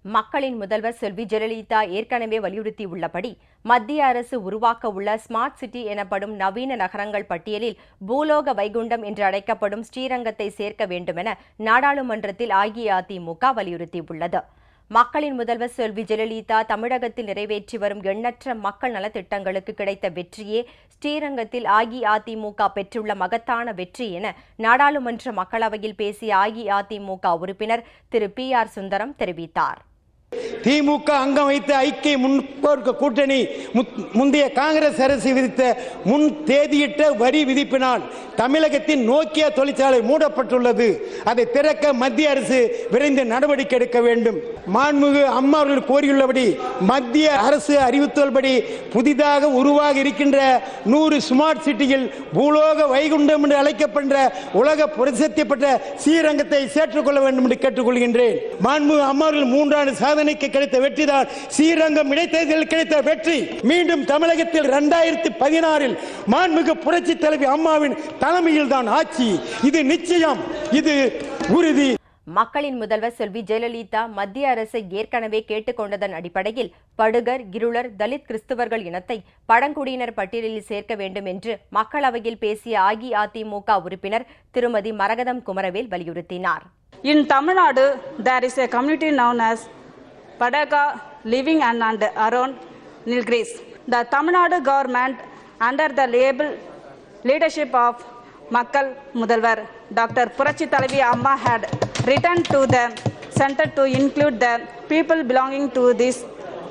மக்களின் முதல்வர் செல்வி ஜெயலலிதா ஏற்கனவே வலியுறுத்தியுள்ளபடி மத்திய அரசு உருவாக்க உள்ள ஸ்மார்ட் சிட்டி எனப்படும் நவீன நகரங்கள் பட்டியலில் பூலோக வைகுண்டம் என்று அழைக்கப்படும் ஸ்ரீரங்கத்தை சேர்க்க வேண்டுமென நாடாளுமன்றத்தில் அஇஅதிமுக வலியுறுத்தியுள்ளது. மக்களின் முதல்வர் செல்வி ஜெயலலிதா தமிழகத்தில் நிறைவேற்றி வரும் எண்ணற்ற மக்கள் நலத்திட்டங்களுக்கு கிடைத்த வெற்றியே ஸ்ரீரங்கத்தில் அஇஅதிமுக பெற்றுள்ள மகத்தான வெற்றி என நாடாளுமன்ற மக்களவையில் பேசிய அஇஅதிமுக உறுப்பினர் திரு PR சுந்தரம் தெரிவித்தார். திமுக அங்கம் வைத்த ஐக்கிய முற்போக்கு கூட்டணி முந்தைய காங்கிரஸ் அரசு விதித்த முன் தேதியிட்ட வரி விதிப்பினால் தமிழகத்தின் நோக்கியா தொழிற்சாலை மூடப்பட்டுள்ளது. அதை திறக்க மத்திய அரசு விரைந்து நடவடிக்கை எடுக்க வேண்டும். மாண்புமிகு அம்மா அவர்கள் கோரியுள்ளபடி மத்திய அரசு அறிவித்துள்ளபடி புதிதாக உருவாக இருக்கின்ற 100 ஸ்மார்ட் சிட்டியில் பூலோக வைகுண்டம் என்று அழைக்கப்படுகின்ற உலக பிரசித்தி பெற்ற ஸ்ரீரங்கத்தை சேர்த்துக்கொள்ள வேண்டும் என்று கேட்டுக்கொள்கின்றேன். மாண்புமிகு அம்மா அவர்கள் 3 ஆண்டு சாதனைக்கு கிடைத்த வெற்றிதான் ஸ்ரீரங்கம் இடைத்தேர்தலில் கிடைத்த வெற்றி. மீண்டும் தமிழகத்தில் 2016 மாண்புமிகு புரட்சி தலைவி அம்மாவின் தலைமையில் தான் ஆட்சி. இது நிச்சயம், இது உறுதி. மக்களின் முதல்வர் செல்வி ஜெயலலிதா மத்திய அரசை ஏற்கனவே கேட்டுக்கொண்டதன் அடிப்படையில் படுகர், இருளர், தலித் கிறிஸ்தவர்கள் இனத்தை பழங்குடியினர் பட்டியலில் சேர்க்க வேண்டும் என்று மக்களவையில் பேசிய அஇஅதிமுக உறுப்பினர் திருமதி மரகதம் குமரவேல் வலியுறுத்தினார். In Tamil Nadu, there is a community known as Padaga living and around Nilgiris. The Tamil Nadu government, under the leadership of Makkal Mudalvar, Dr. Purachi Talavi Amma, had written to the center to include the people belonging to this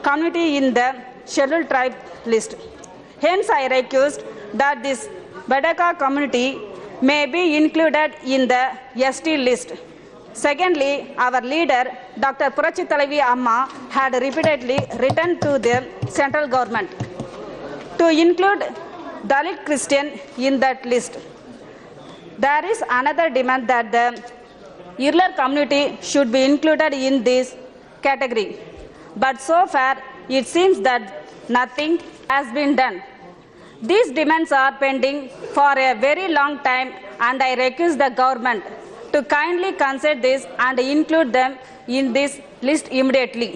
community in the scheduled tribe list. Hence, I request that this Padaga community may be included in the ST list. Secondly, our leader, Dr. Purachi Talavi Amma, had repeatedly written to the central government to include Dalit Christian in that list. There is another demand that the Irlar community should be included in this category. But so far, it seems that nothing has been done. These demands are pending for a very long time, and I request the government to kindly consider this and include them in this list immediately.